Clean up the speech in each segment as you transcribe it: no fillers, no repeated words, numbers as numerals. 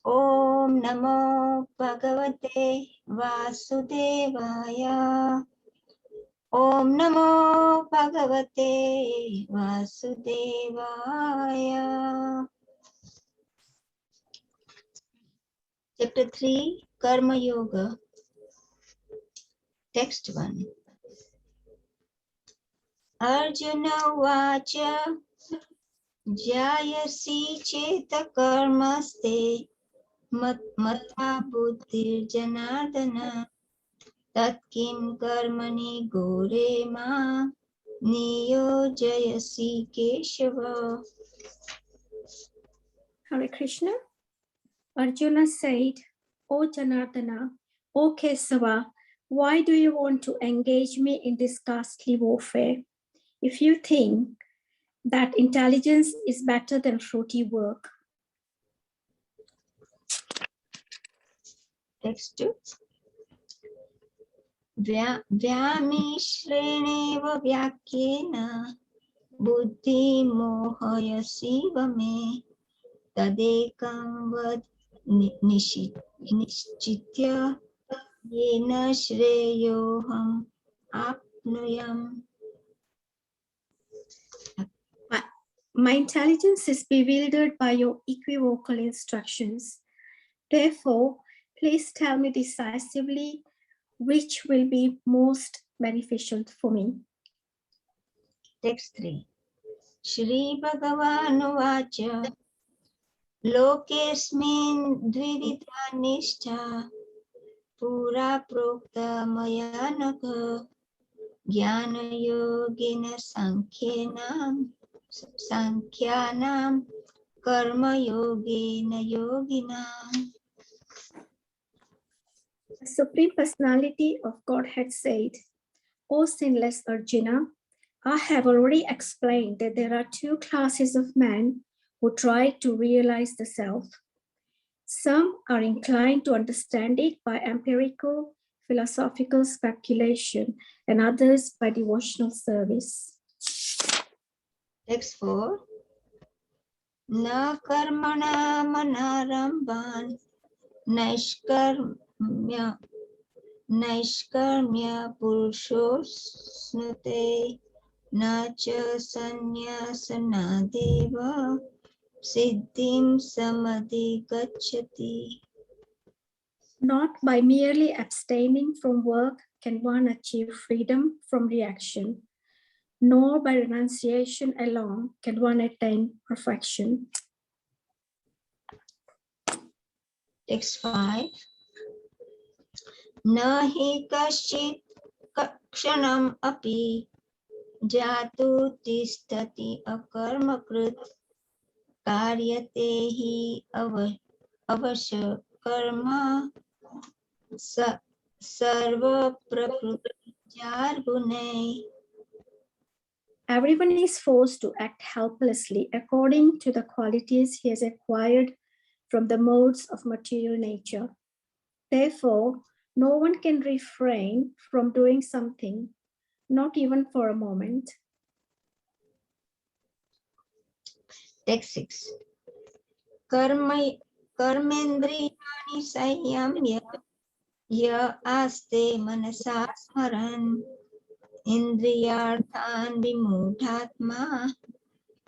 Om Namo Bhagavate Vasudevaya. Om Namo Bhagavate Vasudevaya. Chapter 3, Karma Yoga. Text 1. Arjuna Vacha Jayasi Cheta Karmaste Mata Buddhir Janardana Tatkim Karmani Gore Ma Niyojayasi Keshava. Hare Krishna. Arjuna said, O Janardana, O Kesava, why do you want to engage me in this ghastly warfare? If you think that intelligence is better than fruity work. Text 2. Vyamishreneva Vyakyena Buddhi Mohayasiva Me Tadekam Vad Nishchitya Yena Shreyoham Apnuyam. My intelligence is bewildered by your equivocal instructions. Therefore, please tell me decisively which will be most beneficial for me. Text 3. Shri Bhagavan Vacha Lokesmin Dvidita Nishtha Pura Prokta Mayanaka Jnana Yogena Sankhyanam Karma Yogena Yoginam. The Supreme Personality of Godhead said, O sinless Arjuna, I have already explained that there are two classes of men who try to realize the self. Some are inclined to understand it by empirical, philosophical speculation, and others by devotional service. Text 4. Na karmana manaramban naishkarmya purushosnute na cha sanyasanadeva siddhim samadhi gacchati. Not by merely abstaining from work can one achieve freedom from reaction, nor by renunciation alone can one attain perfection. Text 5. Nahi kashchit kshanam api jatu tishtati akarmakrit karyate hi avasya karma sarva prakrutjar gunai. Everyone is forced to act helplessly according to the qualities he has acquired from the modes of material nature. Therefore, no one can refrain from doing something, not even for a moment. Text 6. Karmendriyani sanyamya ya aste manasa smaran indriyarthan vimudhatma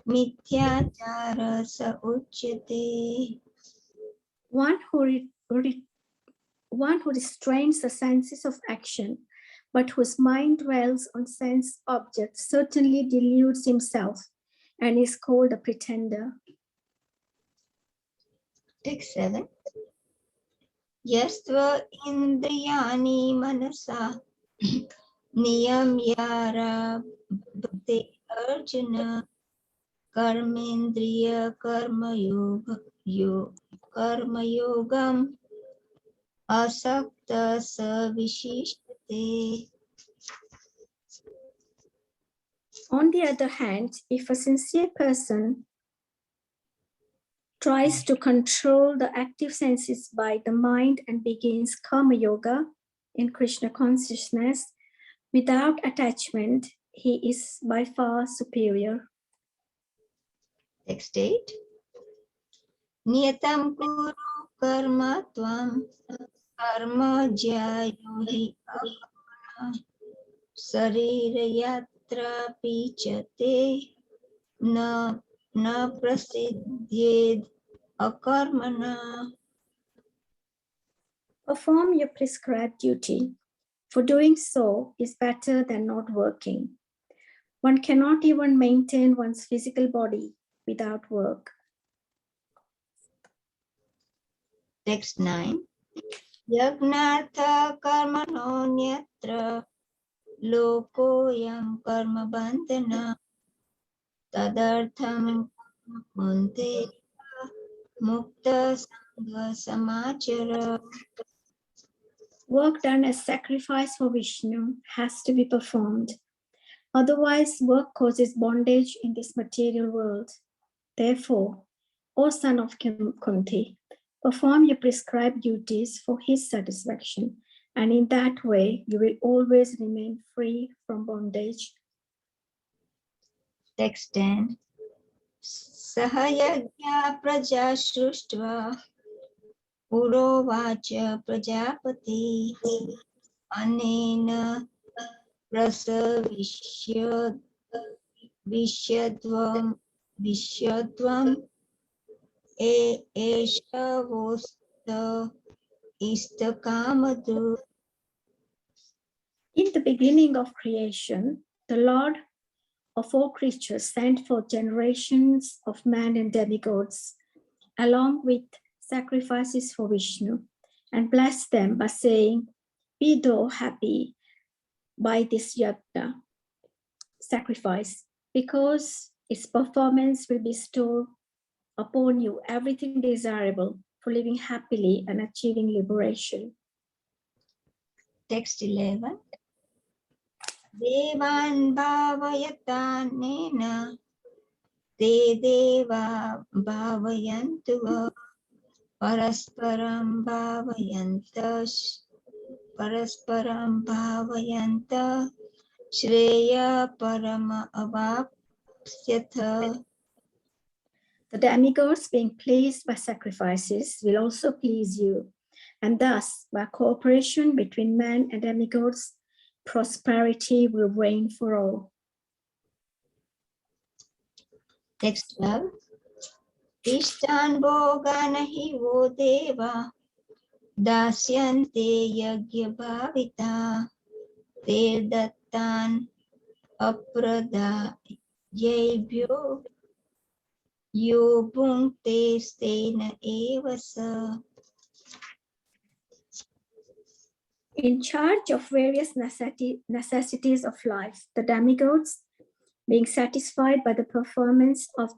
mithyachara sa uchyate. One who restrains the senses of action, but whose mind dwells on sense objects, certainly deludes himself and is called a pretender. Text 7. Yastva indriyani manasa niyamyara bhakti arjuna karmendriya karma yogam asakta sa vishishate. On the other hand, if a sincere person tries to control the active senses by the mind and begins karma yoga in Krishna consciousness without attachment, he is by far superior. Text 8. Niyatam kuru कर्म त्वं कर्म ज्यायो हि अकर्मणः शरीरयात्रापि च ते न प्रसिद्ध्येद् अकर्मणः. Perform your prescribed duty, for doing so is better than not working. One cannot even maintain one's physical body without work. Text 9. Yagnartha karmanonyatra lokoyam karma bandhana tadartham kunte mukta sangha samachara. Work done as sacrifice for Vishnu has to be performed. Otherwise, work causes bondage in this material world. Therefore, O son of Kunti, perform your prescribed duties for his satisfaction, and in that way you will always remain free from bondage. Text 10. Sahayagya praja shuštva purovacha prajapati anena prasavishya Vishyadvam Eshavosta Istakamadu. In the beginning of creation, the Lord of all creatures sent forth generations of man and demigods, along with sacrifices for Vishnu, and blessed them by saying, "Be thou happy by this yajna sacrifice, because its performance will bestow upon you everything desirable for living happily and achieving liberation." Text 11. Devan bhavayatanena te deva bhavayantu parasparam bhavayanta shreya parama avapsyatha. The demigods, being pleased by sacrifices, will also please you. And thus, by cooperation between man and demigods, prosperity will reign for all. Text 12. Ishtan bhoganahi vo deva dasyante yagya bhavita te dattan apradayebhyo yo bhunkte stena evasa. In charge of various necessities of life, the demigods, being satisfied by the performance of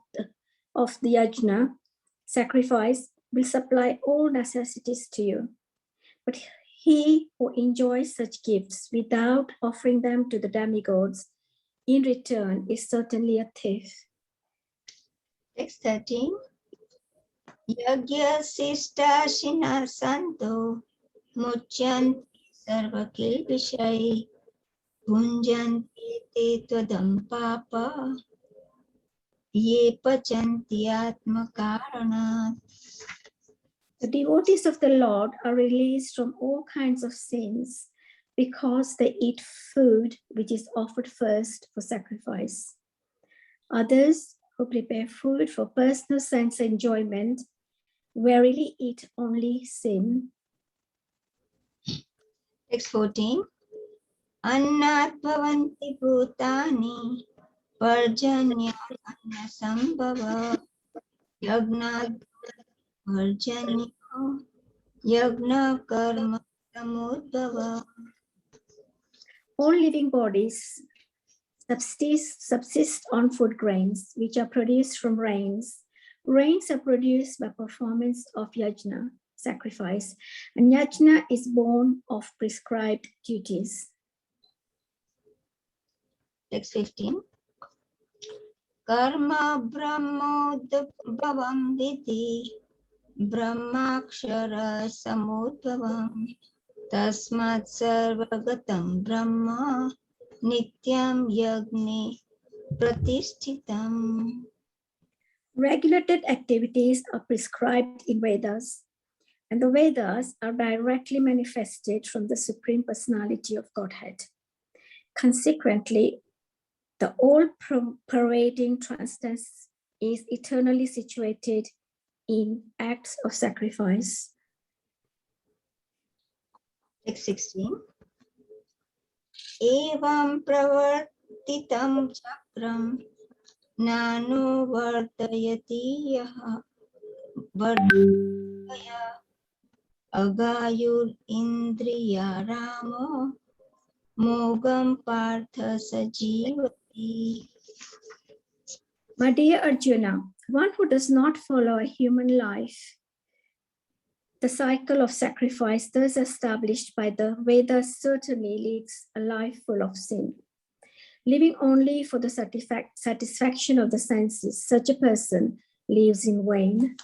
the yajna, sacrifice, will supply all necessities to you. But he who enjoys such gifts without offering them to the demigods in return is certainly a thief. Text 13. Yagya sista shina santo mucyanti sarvakilvishai bhunjanti te tvadam papa ye pachanti atmakaranat. The devotees of the Lord are released from all kinds of sins because they eat food which is offered first for sacrifice. Others who prepare food for personal sense enjoyment verily eat only sin. Text 14. Annat bhavanti bhutani parjanya anna sambhava yagnat parjanyo yagna karma samudbhava. All living bodies subsist on food grains, which are produced from rains. Rains are produced by performance of yajna, sacrifice, and yajna is born of prescribed duties. Text 15. Karma brahmodbhavam vidhi brahmakshara samudbhavam tasmat sarvagatam brahma nityam yagni pratishthitam. Regulated activities are prescribed in Vedas. and the Vedas are directly manifested from the Supreme Personality of Godhead. Consequently, the all-pervading transcendence is eternally situated in acts of sacrifice. Text 16. Evam pravartitam chakram nano vartayati yaha vardaya agayur indriya ramo mogam partha sajivati. My dear Arjuna, one who does not follow a human life, the cycle of sacrifice thus established by the Vedas certainly leads a life full of sin. Living only for the satisfaction of the senses, such a person lives in vain.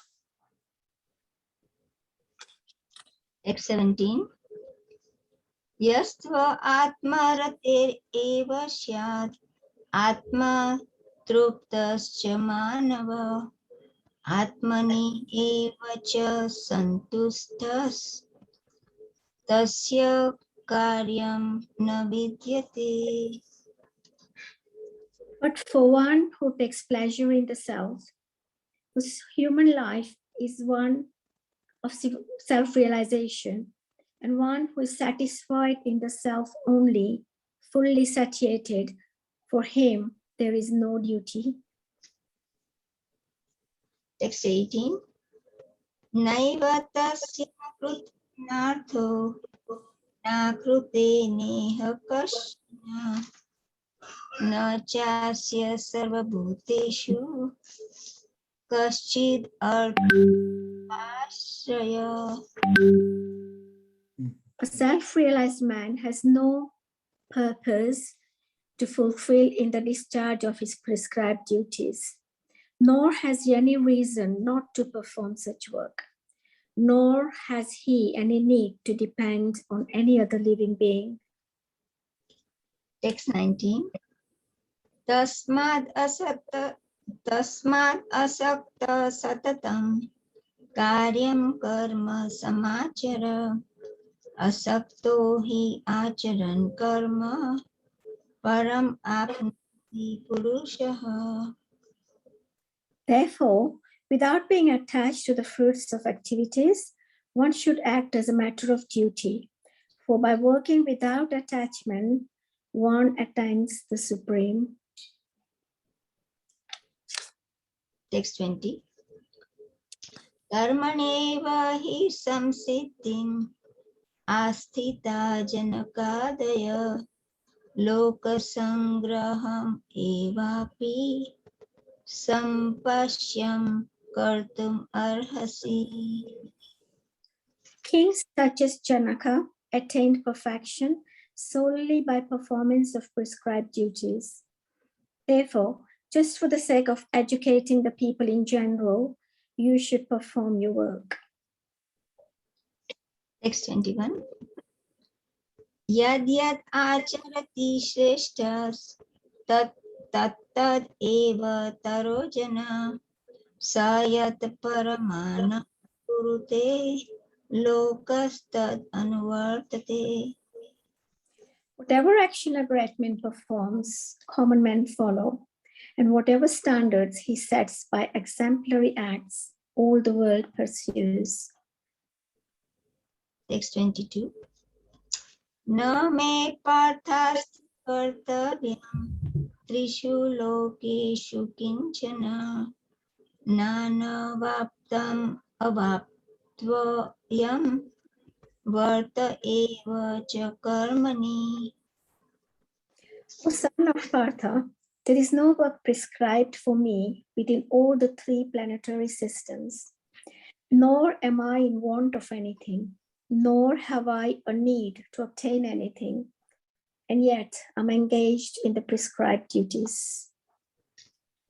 Text 17. Yastva atma rater eva syad atma truptascha manava atmani eva cha santustas tasya karyam na vidyate. But for one who takes pleasure in the self, whose human life is one of self-realization, and one who is satisfied in the self only, fully satiated, for him there is no duty. Text 18. Naiva tasya krutnartho na krute neha kashna na chasya sarvabhuteshu kaschid arthashraya. A self-realized man has no purpose to fulfill in the discharge of his prescribed duties, nor has he any reason not to perform such work, nor has he any need to depend on any other living being. Text 19. Tasmad asakta satatam karyam karma samachara asakto hi acharan karma param apnati purushaha. Therefore, without being attached to the fruits of activities, one should act as a matter of duty. For by working without attachment, one attains the Supreme. Text 20. Karmaneva hi samsiddhim asthita janakadaya lokasangraham evapi sampashyam kartum arhasi. Kings such as Janaka attained perfection solely by performance of prescribed duties. Therefore, just for the sake of educating the people in general, you should perform your work. Text 21. Yad yad acharati shreshtas tat tad eva tarojana sayat paramana kurute lokastad anuvartate. Whatever action a great man performs, common men follow, and whatever standards he sets by exemplary acts, all the world pursues. Text 22. Na me parthas kartavyam trishu lokeshu kinchana nana vaptam avaptvayam varta eva cha karmani. O son of Partha, there is no work prescribed for me within all the three planetary systems, nor am I in want of anything, nor have I a need to obtain anything, and yet I'm engaged in the prescribed duties.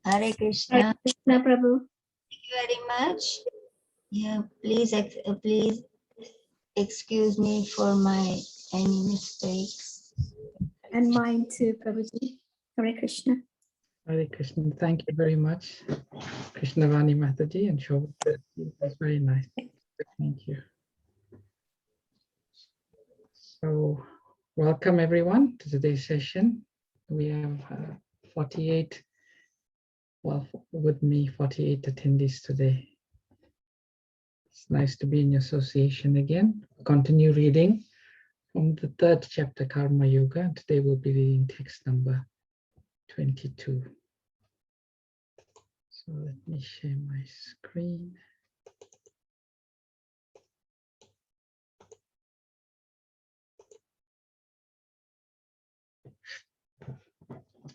Hare Krishna. Hare Krishna, Prabhu. Thank you very much. Yeah, please excuse me for my any mistakes. And mine too, Prabhuji. Hare Krishna. Hare Krishna. Thank you very much, Krishnavani Mataji and Shobha. That's very nice. Thank you. So welcome everyone to today's session. We have 48, well, with me, 48 attendees today. It's nice to be in association again. Continue reading from the third chapter, Karma Yoga. Today we'll be reading text number 22. So let me share my screen.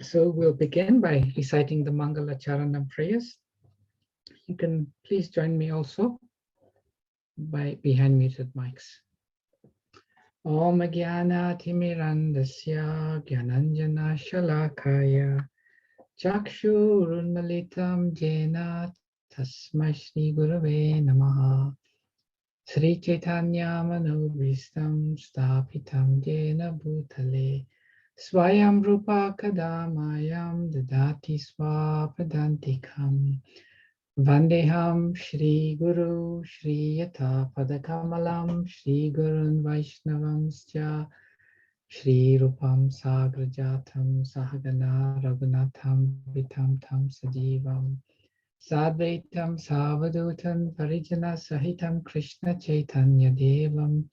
So we'll begin by reciting the Mangala Charanam prayers. You can please join me also behind muted mics. Om Jnana Timirandasya Jnananjana Shalakaya Chakshurunmalitam Jena Tasmai Shri Gurave Namaha Sri Chaitanya Manobhistam Stapitam Jena Bhutale Swayam Rupa Kadamayam Dadati Swapadantikam Vandeham Shri Guru Shri Yata Padakamalam Shri Gurun Vaishnavamscha Shri Rupam Sagrajatam Sahagana Raghunatham Vitam Tam Sajivam Sadvaitam Savadutan Parijana Sahitam Krishna Chaitanya Devam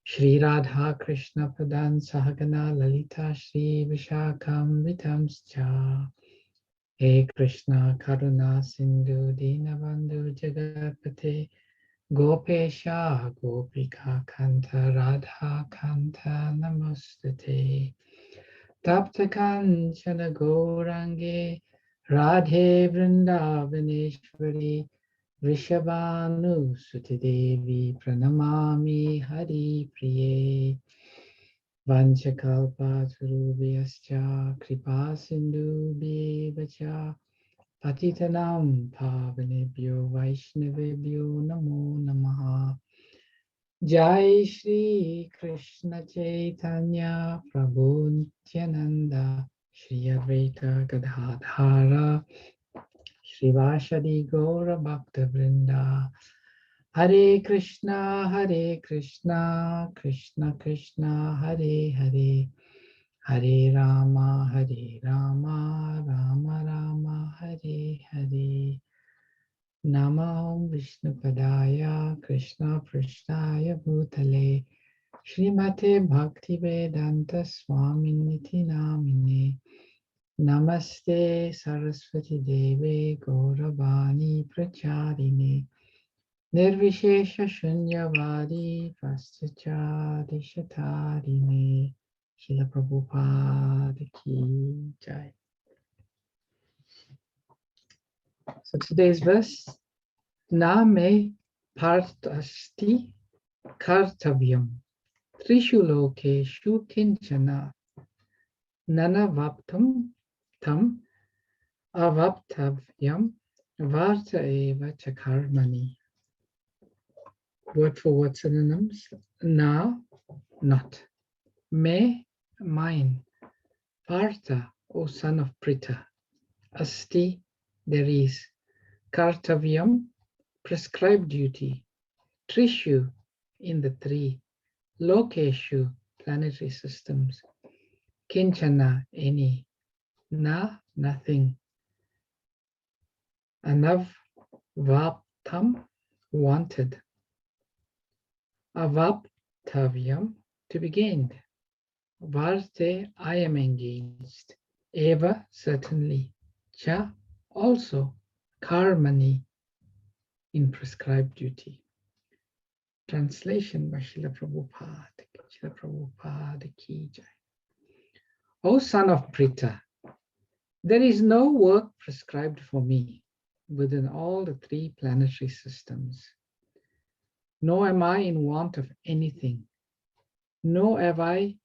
Shri Radha Krishna Padan Sahagana Lalita Shri Vishakam Vitamscha He Krishna Karuna Sindhu Dinabandhu Jagatpate Gopesha Gopika Kanta Radha Kanta Namastate Tapta Kanchana Gourange Radhe Vrindavaneshwari Vrishabhanu Sutidevi Pranamami Hari Priye Vanchakalpa Tarubhyascha Kripa Sindhu Bevacha Patitanam Pavanebhyo Vaishnavebhyo Namo Namaha Jai Shri Krishna Chaitanya Prabhu Nityananda Shri Advaita Gadadhara Shrivashadi Gaura Bhakta Vrinda Hare Krishna Krishna Krishna Hare Hare Hare Rama Rama Rama Hare Hare Namo Vishnu Padaya Krishna Prishtaya Bhutale Srimate Bhakti Vedanta Swaminiti Namine Namaste Saraswati Deve Gauravani Pracharine Nirvishesha Shunyavadi Paschachari Shatarine Srila Prabhupada Ki Jai. So today's verse, Na me partasti kartavyam trishu lokeshu kinchana nanavaptam tam avaptavyam varta eva chakarmani. Word for word synonyms. Na, not. Me, mine. Partha, O son of Pritha. Asti, there is. Kartavyam, prescribed duty. Trishu, in the three. Lokeshu, planetary systems. Kinchana, any. Na, nothing. Anav, vaptam, wanted. Avaptavyam, to be gained. Varte, I am engaged. Eva, certainly. Cha, also. Karmani, in prescribed duty. Translation by Srila Prabhupada. Srila Prabhupada Ki Jai. O son of Pritha, there is no work prescribed for me within all the three planetary systems. Nor am I in want of anything. Nor have I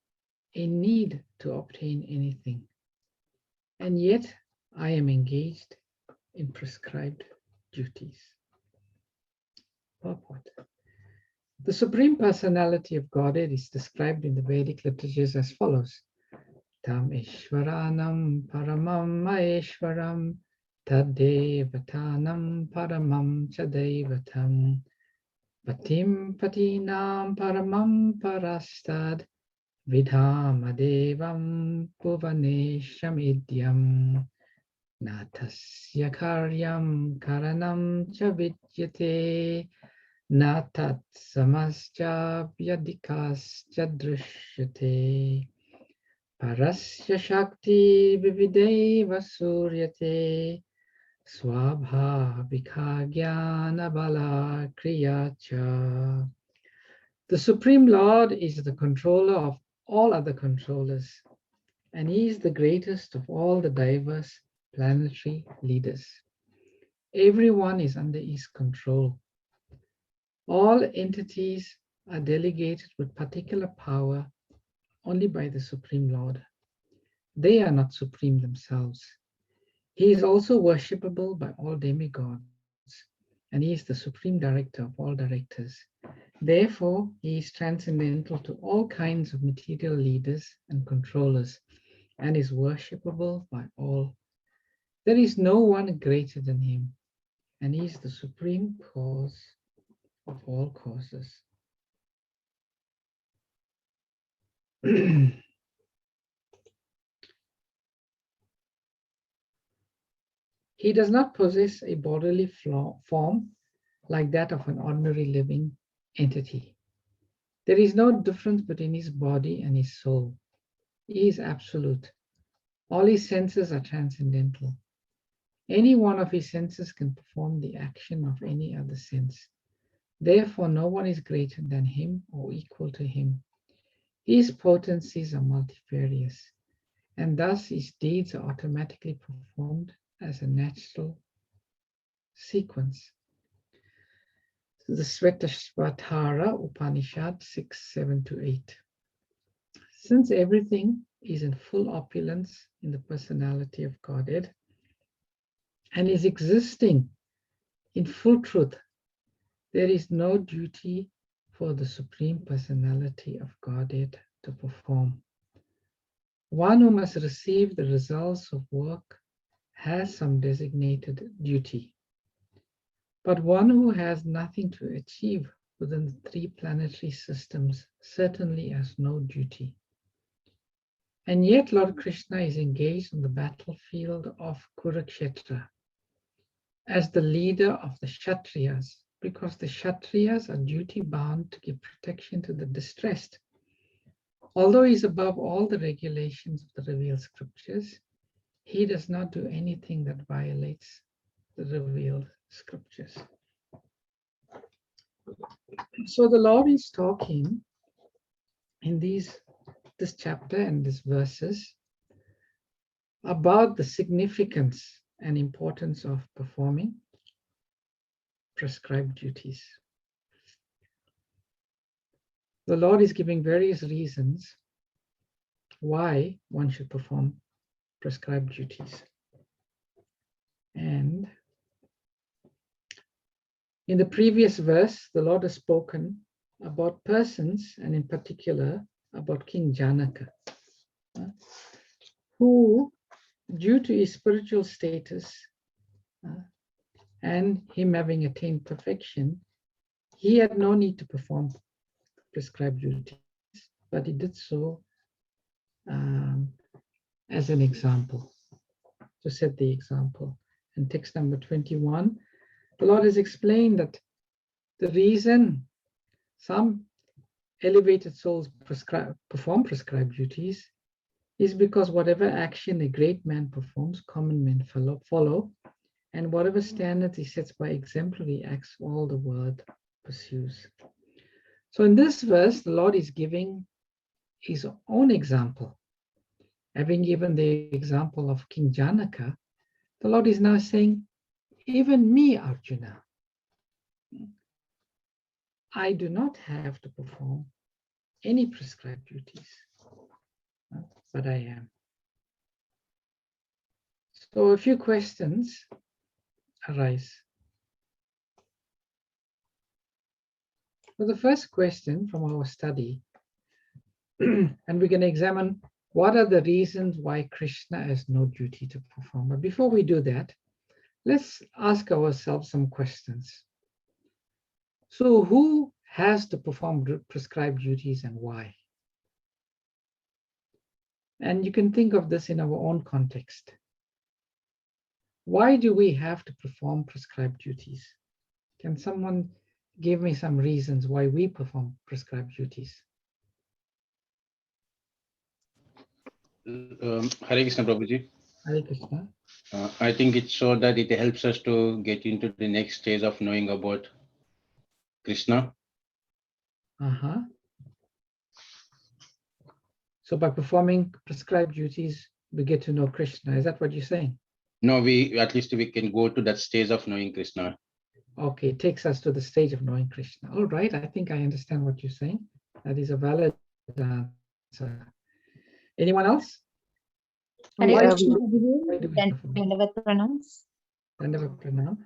a need to obtain anything. And yet I am engaged in prescribed duties. Purport. The Supreme Personality of Godhead is described in the Vedic literatures as follows. Tam Ishvaranam Paramam Maheshwaram Tadevatanam Paramam Chadevatam Patim patinam paramam parastad vidhamadevam puvanesham idyam natasya karyam karanam cha vidyate natat samascha vyadikascha drishyate parasya shakti vivideva suryate swabhavika jnana bala kriyacha. The Supreme Lord is the controller of all other controllers, and He is the greatest of all the diverse planetary leaders. Everyone is under His control. All entities are delegated with particular power only by the Supreme Lord. They are not supreme themselves. He is also worshipable by all demigods, and He is the Supreme Director of all directors. Therefore, He is transcendental to all kinds of material leaders and controllers, and is worshipable by all. There is no one greater than Him, and He is the supreme cause of all causes. He does not possess a bodily form like that of an ordinary living entity. There is no difference between His body and His soul. He is absolute. All His senses are transcendental. Any one of His senses can perform the action of any other sense. Therefore, no one is greater than Him or equal to Him. His potencies are multifarious, and thus His deeds are automatically performed as a natural sequence. The Svetasvatara Upanishad 6, 7 to 8. Since everything is in full opulence in the personality of Godhead and is existing in full truth, there is no duty for the Supreme Personality of Godhead to perform. One who must receive the results of work has some designated duty, but one who has nothing to achieve within the three planetary systems certainly has no duty. And yet Lord Krishna is engaged on the battlefield of Kurukshetra as the leader of the Kshatriyas, because the Kshatriyas are duty bound to give protection to the distressed. Although he is above all the regulations of the revealed scriptures, he does not do anything that violates the revealed scriptures. So the Lord is talking in this chapter and these verses about the significance and importance of performing prescribed duties. The Lord is giving various reasons why one should perform prescribed duties. And in the previous verse, the Lord has spoken about persons, and in particular about King Janaka, who, due to his spiritual status and him having attained perfection, he had no need to perform prescribed duties, but he did so as an example, to set the example. In text number 21, the Lord has explained that the reason some elevated souls perform prescribed duties is because whatever action a great man performs, common men follow, and whatever standards he sets by exemplary acts, all the world pursues. So in this verse, the Lord is giving his own example. Having given the example of King Janaka, the Lord is now saying, even me, Arjuna, I do not have to perform any prescribed duties, but I am. So a few questions arise. So the first question from our study, and we're going to examine what are the reasons why Krishna has no duty to perform. But before we do that, let's ask ourselves some questions. So who has to perform prescribed duties and why? And you can think of this in our own context. Why do we have to perform prescribed duties? Can someone give me some reasons why we perform prescribed duties? Hare Krishna Prabhuji. Hare Krishna. I think it's so that it helps us to get into the next stage of knowing about Krishna. Uh-huh. So by performing prescribed duties, we get to know Krishna. Is that what you're saying? No, at least we can go to that stage of knowing Krishna. Okay, it takes us to the stage of knowing Krishna. All right, I think I understand what you're saying. That is a valid answer. Anyone else? Hare Why Krishna. do we perform? Dandavat pranam. Dandavat pranam.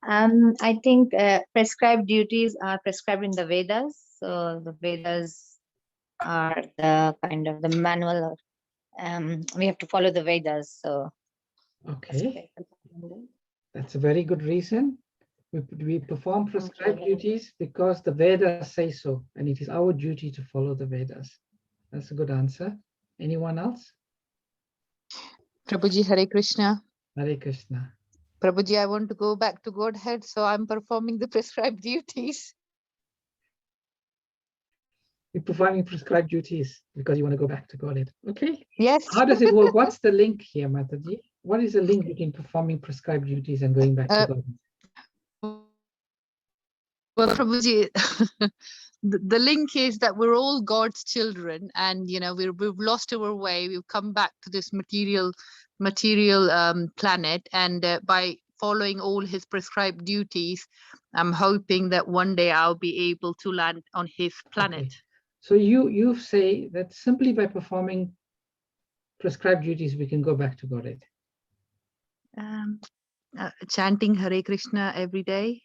I think prescribed duties are prescribed in the Vedas. So the Vedas are the kind of the manual. We have to follow the Vedas. So Okay, that's a very good reason. We perform prescribed duties because the Vedas say so, and it is our duty to follow the Vedas. That's a good answer. Anyone else? Prabhuji, Hare Krishna. Hare Krishna. Prabhuji, I want to go back to Godhead, so I'm performing the prescribed duties. You're performing prescribed duties because you want to go back to Godhead. Okay. Yes. How does it work? What's the link here, Mataji? What is the link between performing prescribed duties and going back to Godhead? Well, Prabhuji, the link is that we're all God's children, and we've lost our way. We've come back to this material planet, and by following all his prescribed duties, I'm hoping that one day I'll be able to land on his planet. Okay. So you say that simply by performing prescribed duties, we can go back to Godhead. Chanting Hare Krishna every day,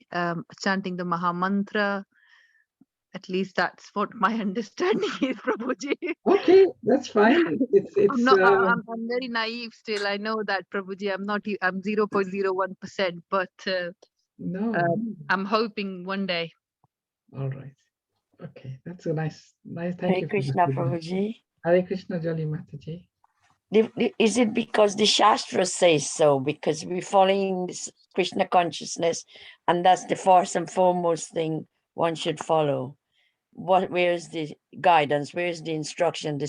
chanting the Maha Mantra. At least that's what my understanding is, Prabhuji. Okay, that's fine. I'm very naive still. I know that, Prabhuji. I'm 0.01%, but no. I'm hoping one day. All right. Okay, that's a nice. Thank Hare you. Krishna, Prabhuji. Hare Krishna, Jali Mataji. Is it because the Shastra says so? Because we're following this Krishna consciousness, and that's the first and foremost thing one should follow. Where's the guidance? Where's the instruction? The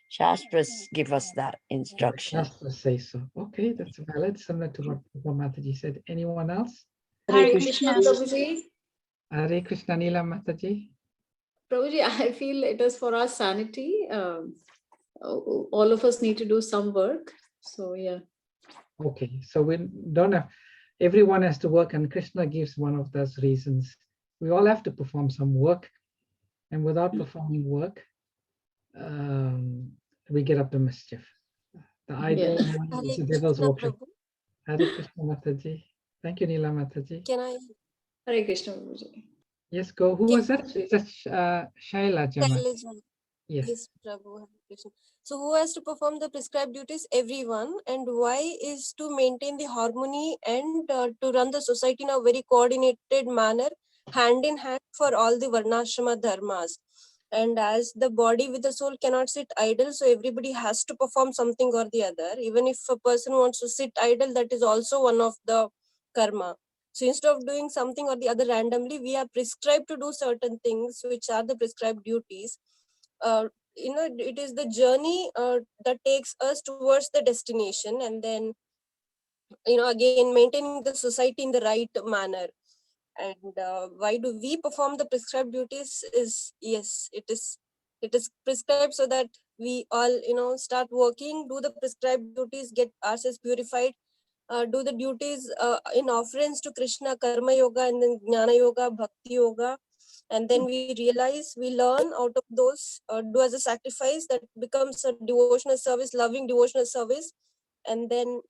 Shastras give us that instruction. Shastra says so. Okay, that's valid, similar to what Mataji said. Anyone else? Hare Hare Krishna. Krishna, Prabhuji. Hare Krishna, Neela Mataji. Prabhuji, I feel it is for our sanity. All of us need to do some work. So, yeah. Okay, so we don't have, everyone has to work, and Krishna gives one of those reasons. We all have to perform some work, and without performing work, we get up to mischief. The idol is the devil's workshop. Hare Krishna Mataji. Thank you, Neela Mataji. Can I? Hare Krishna, Prabhuji. Yes, go. Who was that? Is that Shaila Jama? Yes, Prabhu. Hare Krishna. So who has to perform the prescribed duties? Everyone. And why is to maintain the harmony and to run the society in a very coordinated manner, hand in hand for all the Varnashrama dharmas. And as the body with the soul cannot sit idle, so everybody has to perform something or the other. Even if a person wants to sit idle, that is also one of the karma. So instead of doing something or the other randomly, we are prescribed to do certain things, which are the prescribed duties. It is the journey that takes us towards the destination, and then again maintaining the society in the right manner. And why do we perform the prescribed duties? Is yes, it is prescribed so that we all start working, do the prescribed duties, get ourselves purified, do the duties in offerings to Krishna, karma yoga, and then jnana yoga, bhakti yoga. And then we realize, we learn out of those, do as a sacrifice that becomes a devotional service, loving devotional service. And then,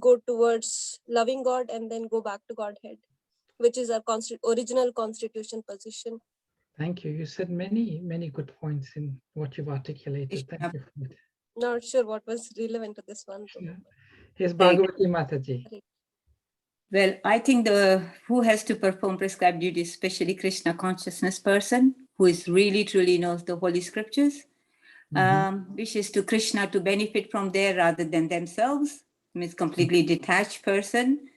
go towards loving God and then go back to Godhead, which is our original constitution position. Thank you. You said many good points in what you've articulated. Thank you for it. Not sure what was relevant to this one. Here's Bhagavati Mataji. Well, I think who has to perform prescribed duties, especially Krishna consciousness person, who is really truly knows the holy scriptures, wishes to Krishna to benefit from there rather than themselves, means completely detached person.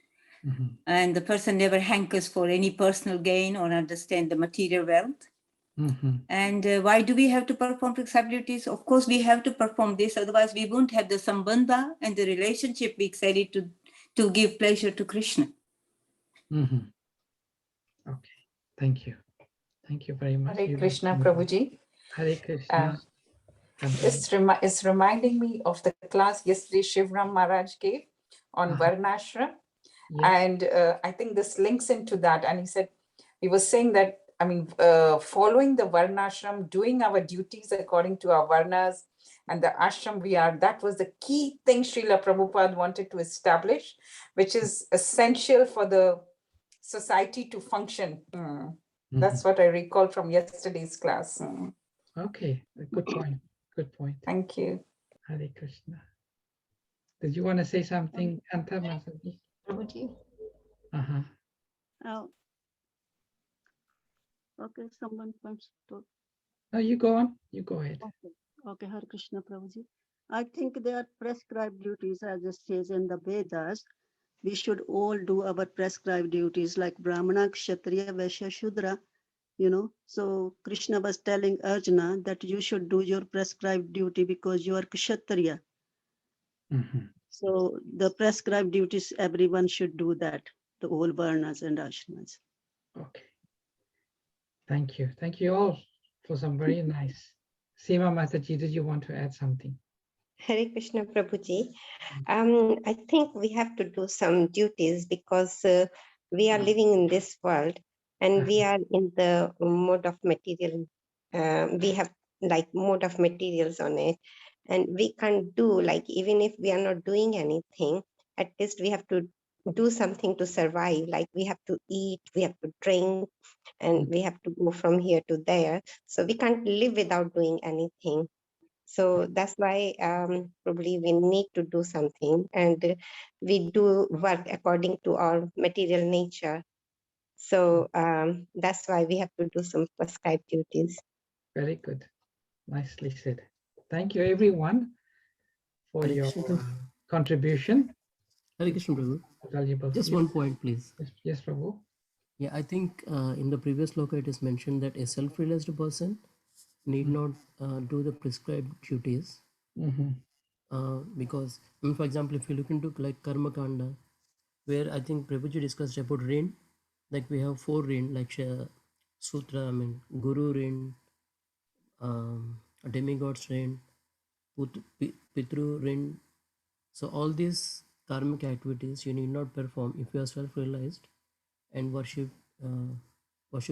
And the person never hankers for any personal gain or understand the material wealth. And why do we have to perform prescribed duties? Of course, we have to perform this, otherwise we won't have the sambandha and the relationship we excited to give pleasure to Krishna. Okay, thank you. Thank you very much. Hare Krishna, Prabhuji. Hare Krishna. It's reminding me of the class yesterday Shivram Maharaj gave on Varnashram. Yes. And I think this links into that. And he was saying that, I mean, following the Varnashram, doing our duties according to our Varnas and the ashram we are, that was the key thing Srila Prabhupada wanted to establish, which is essential for the society to function. That's what I recall from yesterday's class. Okay, good point. Good point. Thank you. Hare Krishna. Did you want to say something, Anta Masaji? Prabhuji. Okay, someone wants to. No, you go on. You go ahead. Okay, Hare Krishna, Prabhuji. I think there are prescribed duties, as it says in the Vedas. We should all do our prescribed duties like Brahmana, Kshatriya, Vaishya, Shudra, So Krishna was telling Arjuna that you should do your prescribed duty because you are Kshatriya. So the prescribed duties, everyone should do that, the all varnas and ashramas. Okay. Thank you. Thank you all for some very nice. Seema Mataji, did you want to add something? Hare Krishna, Prabhuji. I think we have to do some duties because we are living in this world and we are in the mode of material. We have like mode of materials on it. And we can't do like, even if we are not doing anything, at least we have to do something to survive. Like we have to eat, we have to drink, and we have to go from here to there. So we can't live without doing anything. So that's why probably we need to do something, and we do work according to our material nature. So that's why we have to do some prescribed duties. Very good. Nicely said. Thank you, everyone, for your contribution. Hare Krishna, Prabhu. Just one point, please. Yes, Prabhu. Yeah, I think in the previous sloka it is mentioned that a self-realized person need not do the prescribed duties. Because, for example, if you look into like Karma Kanda, where I think Prabhuji discussed about rain, like we have 4 rain, like Sutra, Guru rain, demigod's rain, Pitru rain. So all these karmic activities you need not perform if you are self-realized and worship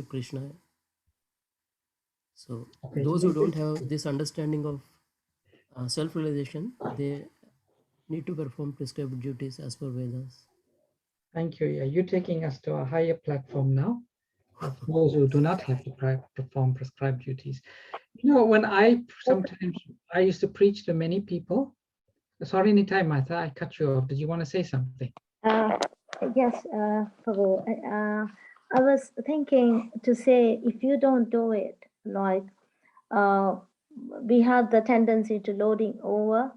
Krishna. So those who don't have this understanding of self-realization, they need to perform prescribed duties as per Vedas. Thank you. Yeah, you're taking us to a higher platform now of those who do not have to perform prescribed duties. When I used to preach to many people. Sorry, Nitai Mata, I cut you off. Did you want to say something? Yes, Prabhu. I was thinking to say, if you don't do it, like we have the tendency to loading over.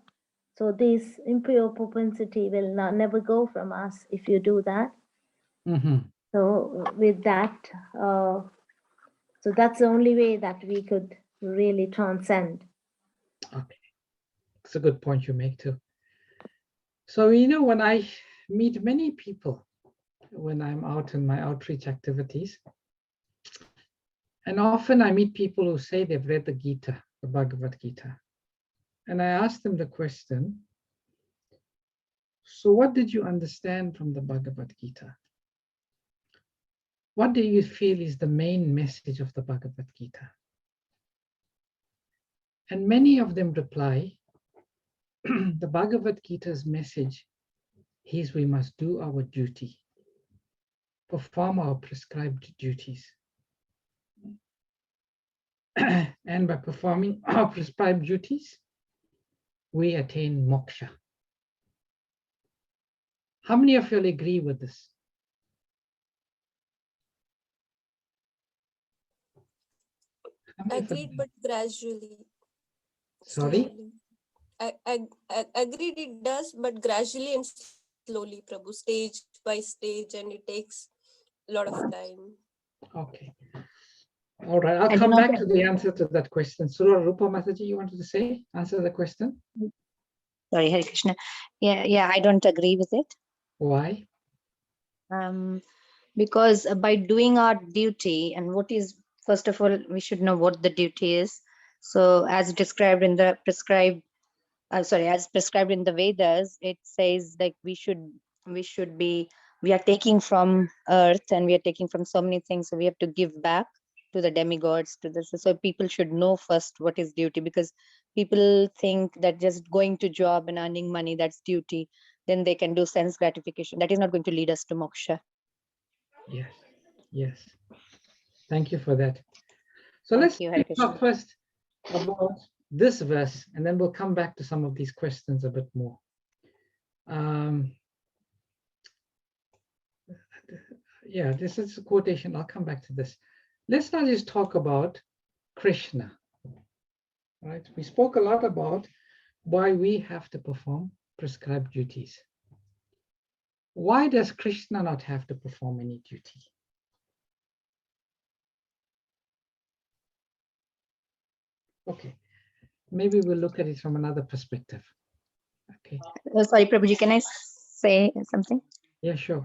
So this impure propensity will never go from us if you do that. So with that, so that's the only way that we could really transcend. Okay, it's a good point you make too. So, when I meet many people, when I'm out in my outreach activities, and often I meet people who say they've read the Gita, the Bhagavad Gita. And I ask them the question, so what did you understand from the Bhagavad Gita? What do you feel is the main message of the Bhagavad Gita? And many of them reply, the Bhagavad Gita's message is we must do our duty, perform our prescribed duties. And by performing our prescribed duties, we attain moksha. How many of you will agree with this? agreed, but gradually. Sorry? Slowly. Agreed it does, but gradually and slowly, Prabhu, stage by stage, and it takes a lot of time. Okay. All right. I'll I do come not back to the answer to that question. Surah Rupa Mataji, you wanted to say? Answer the question? Sorry, Hare Krishna. Yeah, I don't agree with it. Why? Because by doing our duty, and what is, first of all, we should know what the duty is. So as described in the as prescribed in the Vedas, it says like we are taking from earth and we are taking from so many things. So we have to give back to the demigods, to this. So people should know first what is duty, because people think that just going to job and earning money, that's duty. Then they can do sense gratification. That is not going to lead us to moksha. Yes. Yes. Thank you for that. So Thank let's you, Hare talk Krishna. first about this verse, and then we'll come back to some of these questions a bit more. Yeah, this is a quotation. I'll come back to this. Let's not just talk about Krishna. Right? We spoke a lot about why we have to perform prescribed duties. Why does Krishna not have to perform any duty? Okay, maybe we'll look at it from another perspective. Okay. Sorry, Prabhuji, can I say something? Yeah, sure.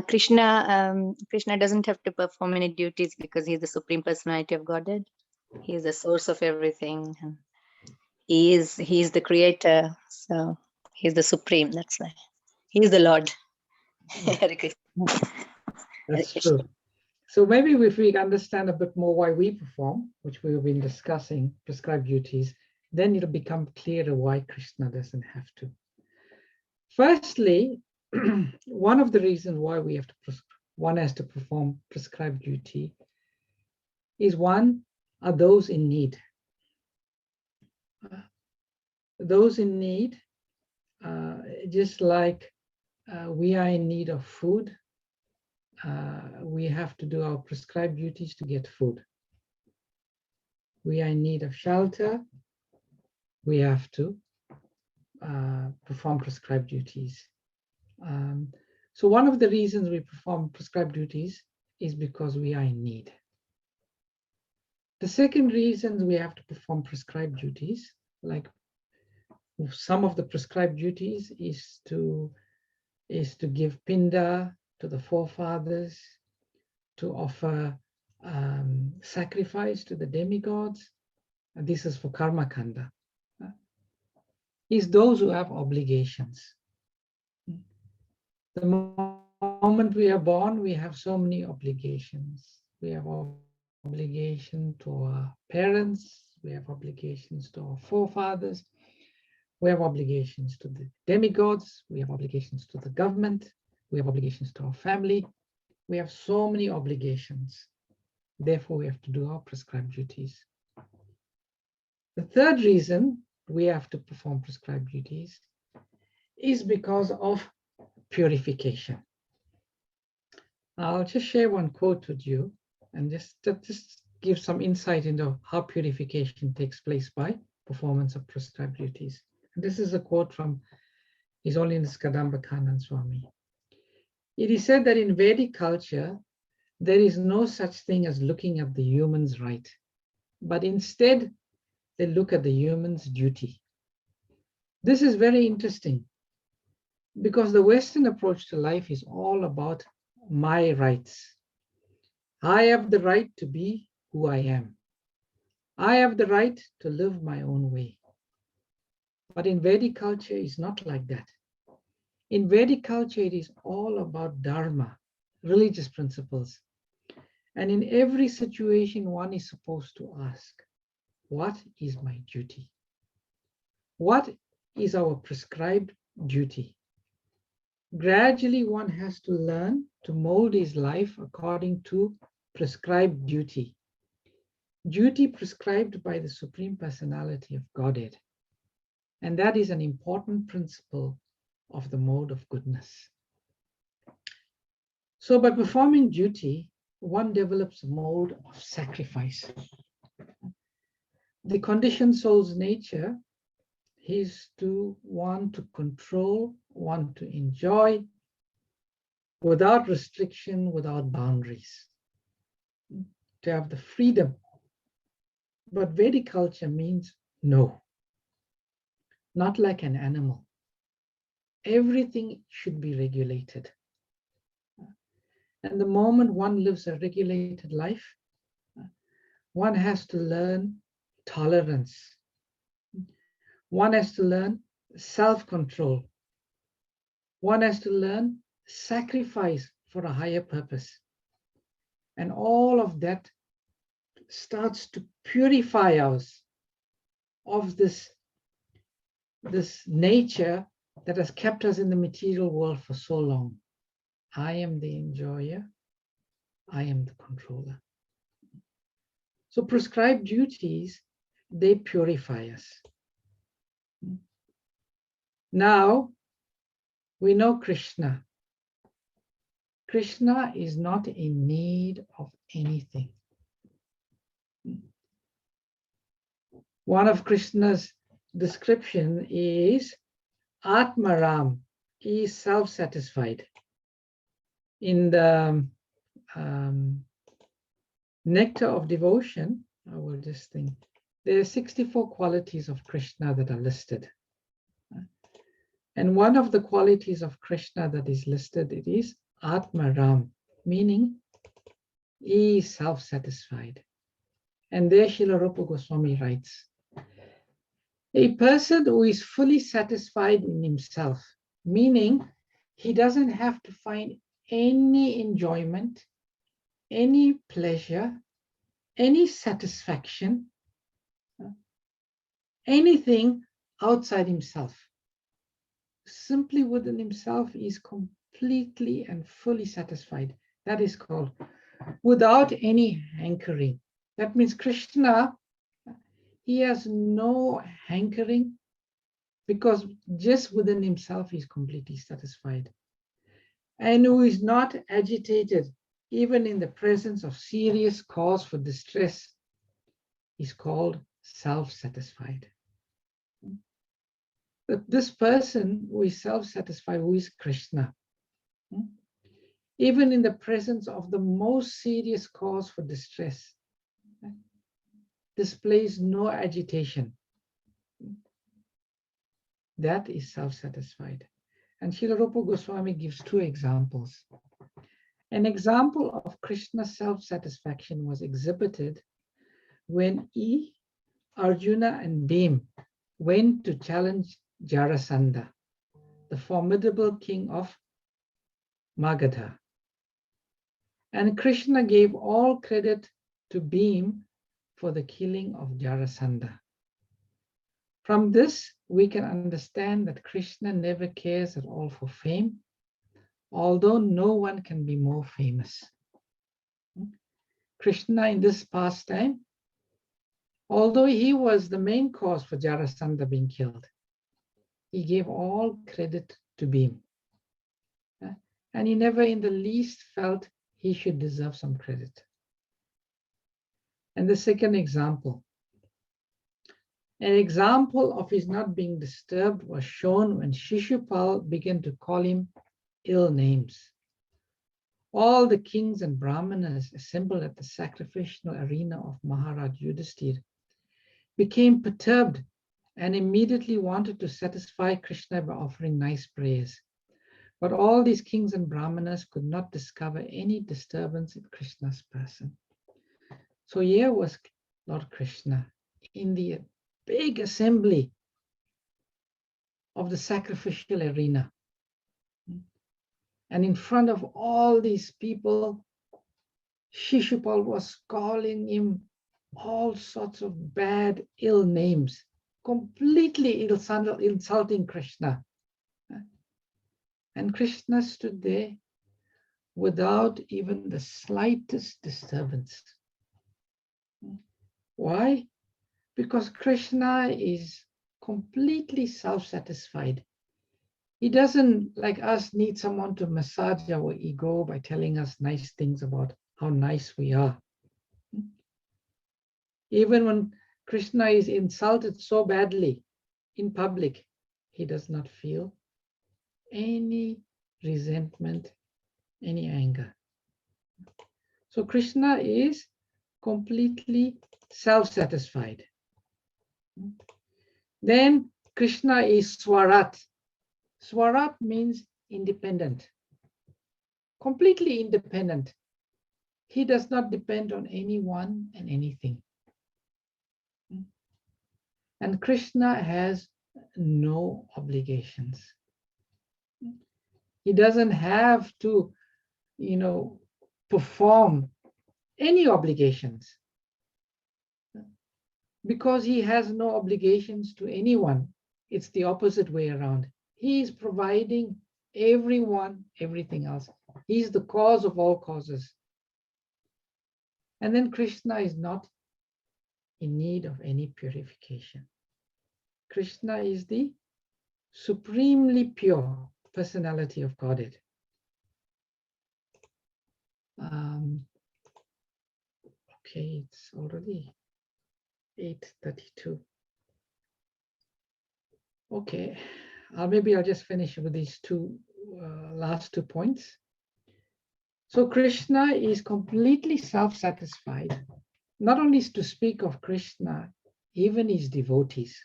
Krishna doesn't have to perform any duties because he's the Supreme Personality of Godhead. He is the source of everything. He is the creator. So he's the Supreme. That's why. He is the Lord. Hare Krishna. That's true. So maybe if we understand a bit more why we perform, which we've been discussing, prescribed duties, then it'll become clearer why Krishna doesn't have to. Firstly, one of the reasons why one has to perform prescribed duty is are those in need. Those in need, just like we are in need of food, we have to do our prescribed duties to get food. We are in need of shelter, we have to perform prescribed duties. So one of the reasons we perform prescribed duties is because we are in need. The second reason we have to perform prescribed duties, like some of the prescribed duties, is to give pinda to the forefathers, to offer sacrifice to the demigods. And this is for karma kanda. Is those who have obligations. The moment we are born, we have so many obligations. We have obligation to our parents, we have obligations to our forefathers, we have obligations to the demigods, we have obligations to the government, we have obligations to our family. We have so many obligations. Therefore, we have to do our prescribed duties. The third reason we have to perform prescribed duties is because of purification. I'll just share one quote with you and just give some insight into how purification takes place by performance of prescribed duties. And this is a quote from His Holiness Kadamba Kandan Swami. It is said that in Vedic culture, there is no such thing as looking at the human's right, but instead they look at the human's duty. This is very interesting because the Western approach to life is all about my rights. I have the right to be who I am. I have the right to live my own way. But in Vedic culture, it's not like that. In Vedic culture, it is all about dharma, religious principles. And in every situation, one is supposed to ask, what is my duty? What is our prescribed duty? Gradually, one has to learn to mold his life according to prescribed duty. Duty prescribed by the Supreme Personality of Godhead. And that is an important principle of the mode of goodness. So by performing duty, one develops a mode of sacrifice. the conditioned soul's nature is to want to control, want to enjoy without restriction, without boundaries, to have the freedom. But Vedic culture means no, not like an animal. Everything should be regulated. And the moment one lives a regulated life, one has to learn tolerance. One has to learn self-control. One has to learn sacrifice for a higher purpose. And all of that starts to purify us of this nature that has kept us in the material world for so long. I am the enjoyer. I am the controller. So prescribed duties, they purify us. Now, we know Krishna. Krishna is not in need of anything. One of Krishna's description is Atmaram. He is self-satisfied. In the Nectar of Devotion, I will just think, there are 64 qualities of Krishna that are listed. And one of the qualities of Krishna that is listed, it is Atmaram, meaning he is self-satisfied. And there Srila Rupa Goswami writes, a person who is fully satisfied in himself, meaning he doesn't have to find any enjoyment, any pleasure, any satisfaction, anything outside himself. Simply within himself, he is completely and fully satisfied. That is called without any hankering. That means Krishna, he has no hankering because just within himself he is completely satisfied. And who is not agitated even in the presence of serious cause for distress is called self-satisfied. But this person who is self-satisfied, who is Krishna, even in the presence of the most serious cause for distress, displays no agitation. That is self-satisfied. And Srila Rupa Goswami gives two examples. An example of Krishna's self-satisfaction was exhibited when Arjuna and Bhim went to challenge Jarasandha, the formidable king of Magadha. And Krishna gave all credit to Bhim for the killing of Jarasandha. From this, we can understand that Krishna never cares at all for fame, although no one can be more famous. Krishna in this pastime, although he was the main cause for Jarasandha being killed, he gave all credit to Bhim. And he never in the least felt he should deserve some credit. And the second example, an example of his not being disturbed was shown when Shishupal began to call him ill names. All the kings and brahmanas assembled at the sacrificial arena of Maharaj Yudhisthira became perturbed and immediately wanted to satisfy Krishna by offering nice prayers. But all these kings and brahmanas could not discover any disturbance in Krishna's person. So here was Lord Krishna in the big assembly of the sacrificial arena. And in front of all these people, Shishupal was calling him all sorts of bad, ill names, completely insulting Krishna. And Krishna stood there without even the slightest disturbance. Why? Because Krishna is completely self-satisfied. He doesn't, like us, need someone to massage our ego by telling us nice things about how nice we are. Even when Krishna is insulted so badly in public, he does not feel any resentment, any anger. So Krishna is completely self-satisfied. Then Krishna is Swarat. Swarat means independent, completely independent. He does not depend on anyone and anything. And Krishna has no obligations. He doesn't have to, perform any obligations because he has no obligations to anyone. It's the opposite way around. He is providing everyone everything else. He's the cause of all causes. And then Krishna is not in need of any purification. Krishna is the supremely pure personality of Godhead. Okay, it's already 8:32. Okay, maybe I'll just finish with these last 2 points. So Krishna is completely self-satisfied. Not only to speak of Krishna, even his devotees.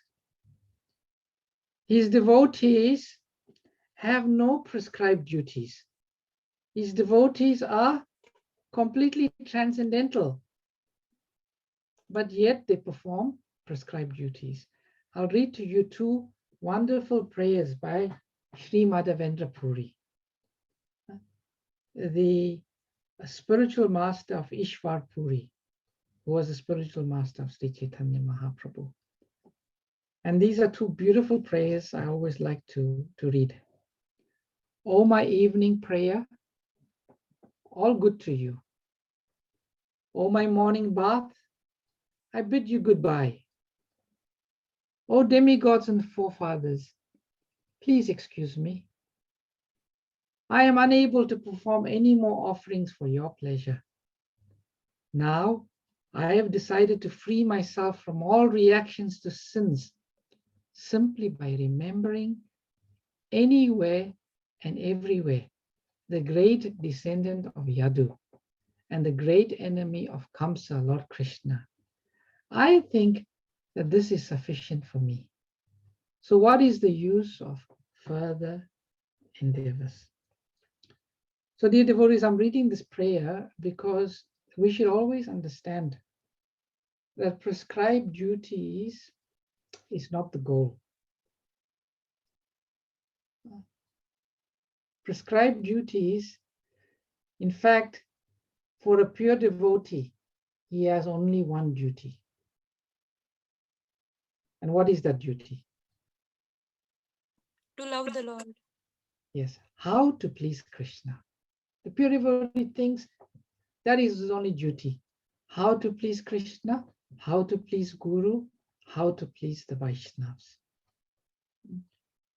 His devotees have no prescribed duties. His devotees are completely transcendental, but yet they perform prescribed duties. I'll read to you 2 wonderful prayers by Sri Madhavendra Puri, the spiritual master of Ishwar Puri, who was the spiritual master of Sri Chaitanya Mahaprabhu. And these are 2 beautiful prayers I always like to read. O my evening prayer, all good to you. O my morning bath, I bid you goodbye. O demigods and forefathers, please excuse me. I am unable to perform any more offerings for your pleasure. Now, I have decided to free myself from all reactions to sins simply by remembering anywhere and everywhere the great descendant of Yadu and the great enemy of Kamsa, Lord Krishna. I think that this is sufficient for me. So what is the use of further endeavors? So dear devotees, I'm reading this prayer because we should always understand that prescribed duties is not the goal. Prescribed duties, in fact, for a pure devotee, he has only one duty. And what is that duty? To love the Lord. Yes, how to please Krishna. The pure devotee thinks that is his only duty. How to please Krishna, how to please Guru, how to please the Vaishnavas.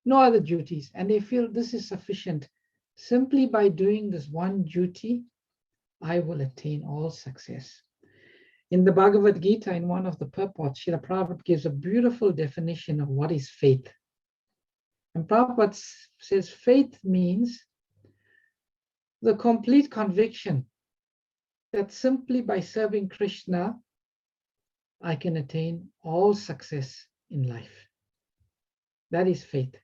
No other duties. And they feel this is sufficient. Simply by doing this one duty, I will attain all success. In the Bhagavad Gita, in one of the purports, Srila Prabhupada gives a beautiful definition of what is faith. And Prabhupada says faith means the complete conviction that simply by serving Krishna, I can attain all success in life. That is faith.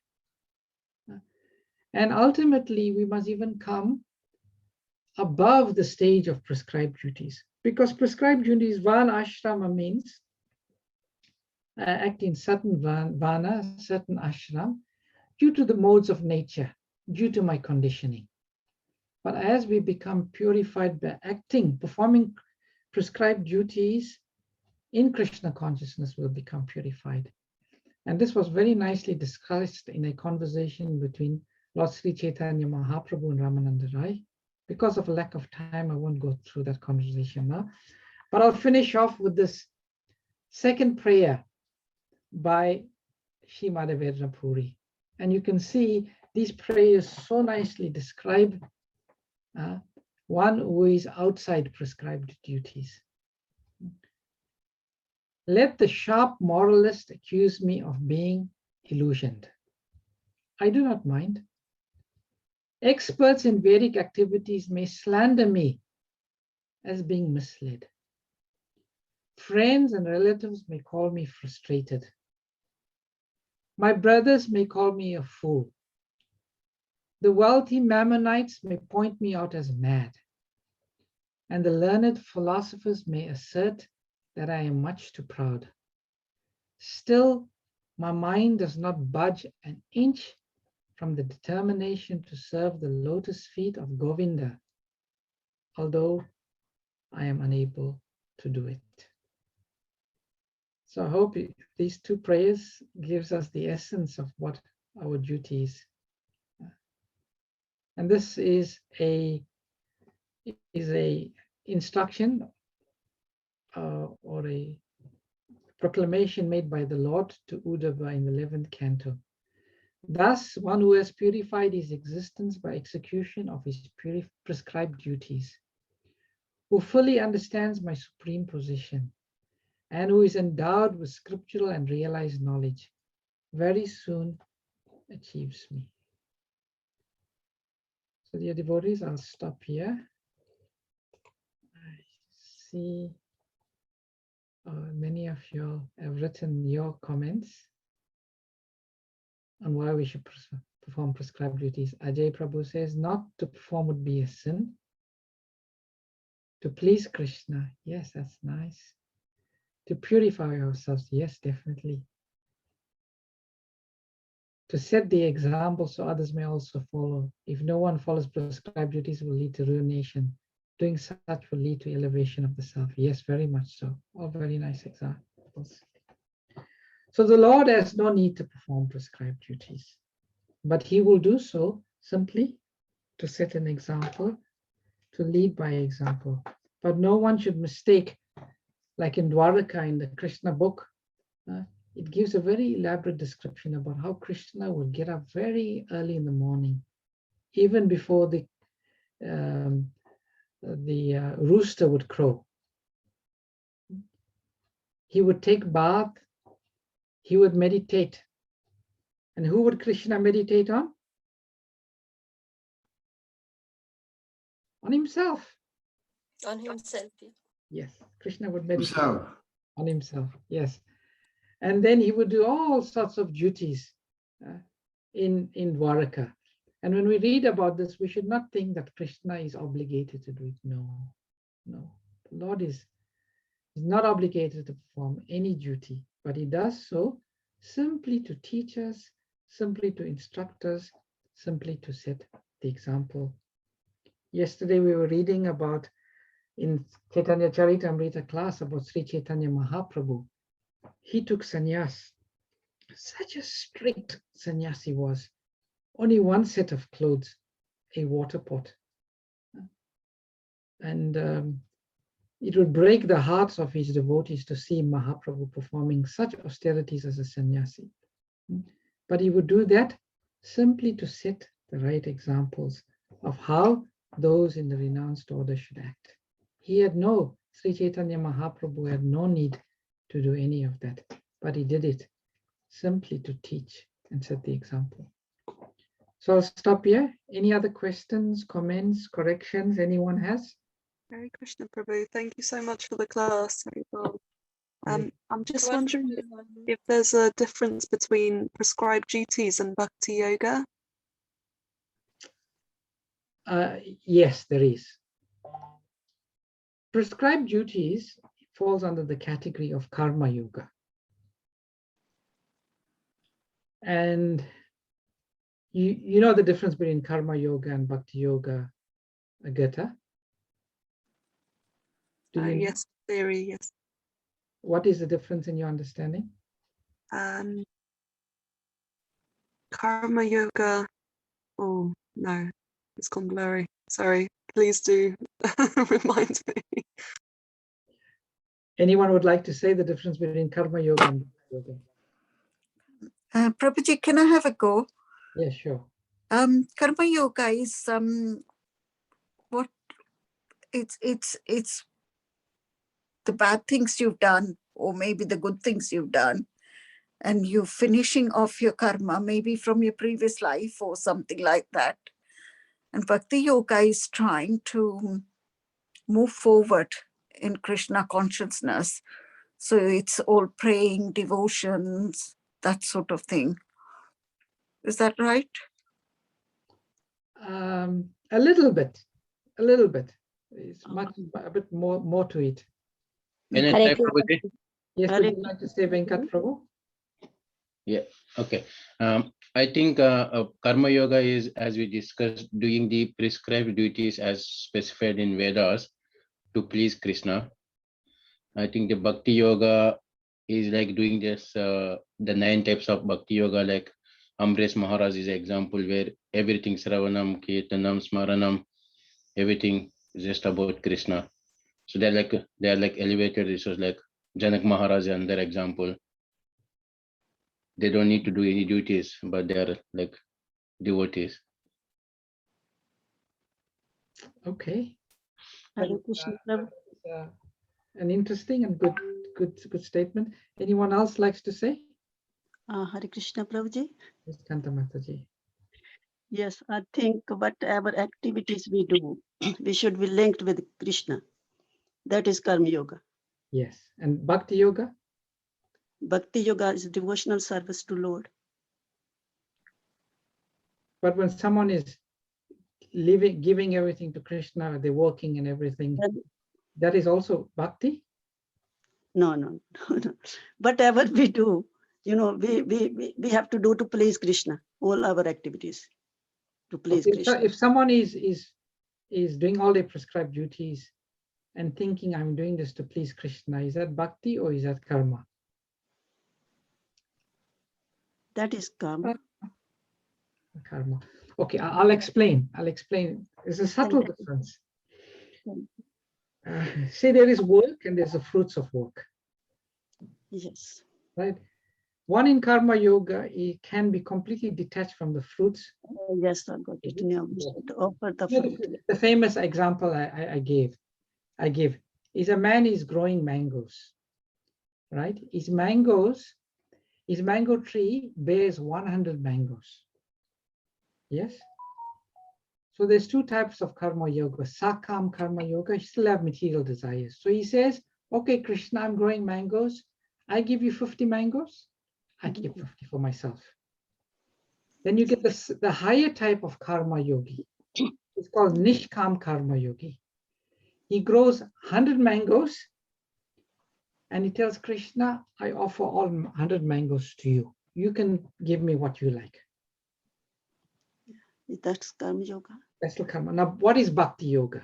And ultimately, we must even come above the stage of prescribed duties. Because prescribed duties, Vana Ashrama means act in certain Vana, certain ashram, due to the modes of nature, due to my conditioning. But as we become purified by acting, performing prescribed duties in Krishna consciousness, will become purified. And this was very nicely discussed in a conversation between Lord Sri Chaitanya Mahaprabhu and Ramananda Rai. Because of a lack of time, I won't go through that conversation now. But I'll finish off with this second prayer by Sri Madhavendra Puri. And you can see these prayers so nicely describe one who is outside prescribed duties. Let the sharp moralist accuse me of being illusioned. I do not mind. Experts in Vedic activities may slander me as being misled. Friends and relatives may call me frustrated. My brothers may call me a fool. The wealthy Mammonites may point me out as mad. And the learned philosophers may assert that I am much too proud. Still, my mind does not budge an inch from the determination to serve the lotus feet of Govinda, although I am unable to do it. So I hope these two prayers gives us the essence of what our duty is. And this is a instruction or a proclamation made by the Lord to Uddhava in the 11th canto. Thus, one who has purified his existence by execution of his prescribed duties, who fully understands my supreme position, and who is endowed with scriptural and realized knowledge, very soon achieves me. So dear devotees, I'll stop here. I see many of you have written your comments on why we should perform prescribed duties. Ajay Prabhu says, not to perform would be a sin. To please Krishna, yes, that's nice. To purify ourselves, yes, definitely. To set the example so others may also follow. If no one follows prescribed duties, it will lead to ruination. Doing such will lead to elevation of the self. Yes, very much so. All very nice examples. So the Lord has no need to perform prescribed duties, but he will do so simply to set an example, to lead by example. But no one should mistake, like in Dwaraka in the Krishna book, it gives a very elaborate description about how Krishna would get up very early in the morning, even before the rooster would crow. He would take bath, he would meditate. And who would Krishna meditate on? On himself. On himself. Yeah. Yes, Krishna would meditate on himself. Yes. And then he would do all sorts of duties in Dwaraka. And when we read about this, we should not think that Krishna is obligated to do it. No, no. The Lord is not obligated to perform any duty, but he does so simply to teach us, simply to instruct us, simply to set the example. Yesterday we were reading about in Chaitanya Charitamrita class about Sri Chaitanya Mahaprabhu. He took sannyas. Such a strict sannyas he was. Only one set of clothes, a water pot. And it would break the hearts of his devotees to see Mahaprabhu performing such austerities as a sannyasi. But he would do that simply to set the right examples of how those in the renounced order should act. Sri Chaitanya Mahaprabhu had no need to do any of that, but he did it simply to teach and set the example. So I'll stop here. Any other questions, comments, corrections anyone has? Hare Krishna Prabhu, thank you so much for the class. Very well. I'm just wondering if there's a difference between prescribed duties and bhakti yoga. Yes, there is. Prescribed duties falls under the category of karma yoga. And you know the difference between karma yoga and bhakti yoga, Agata? Yes, theory, yes. What is the difference in your understanding? Karma yoga, oh no, it's gone blurry. Sorry, please do remind me. Anyone would like to say the difference between karma yoga and bhakti yoga? Prabhuji, can I have a go? Yeah, sure. Karma yoga is what it's the bad things you've done or maybe the good things you've done, and you're finishing off your karma, maybe from your previous life or something like that. And Bhakti Yoga is trying to move forward in Krishna consciousness. So it's all praying, devotions, that sort of thing. Is that right? A little bit. It's much a bit more to it. Can I Hare type, Prabhuji? Yes, Hare would you like to say, Venkat Prabhu? Yeah, okay. I think Karma Yoga is, as we discussed, doing the prescribed duties as specified in Vedas to please Krishna. I think the Bhakti Yoga is like doing this, the 9 types of Bhakti Yoga, like Amresh Maharaj is an example where everything, Sravanam, Kirtanam, Smaranam, everything is just about Krishna. So they're like elevated resource, like Janak Maharaj is another example. They don't need to do any duties, but they are like devotees. Okay. Hare Krishna Prabhu. An interesting and good statement. Anyone else likes to say? Hare Krishna Prabhuji. Yes, Kanta Mataji. Yes, I think whatever activities we do, we should be linked with Krishna. That is Karma Yoga. Yes. And Bhakti Yoga? Bhakti Yoga is devotional service to Lord. But when someone is giving everything to Krishna, they're working and everything, that is also Bhakti? No. Whatever we do, we have to do to please Krishna. All our activities to please Okay, Krishna. so if someone is doing all their prescribed duties and thinking I'm doing this to please Krishna, is that Bhakti or is that karma? That is karma. Karma. Okay, I'll explain. There's a subtle difference. Say there is work and there's the fruits of work. Yes. Right? One in Karma Yoga, it can be completely detached from the fruits. Yes, I got it. No, we should offer the fruit. The famous example I give is a man is growing mangoes. Right? His mango tree bears 100 mangoes. Yes? So there's 2 types of Karma Yoga. Sakam Karma Yoga, you still have material desires. So he says, okay, Krishna, I'm growing mangoes. I give you 50 mangoes. I keep 50 for myself. Then you get the higher type of Karma Yogi. It's called Nishkam Karma Yogi. He grows 100 mangoes and he tells Krishna, I offer all 100 mangoes to you. You can give me what you like. That's Karma Yoga. That's the karma. Now, what is Bhakti Yoga?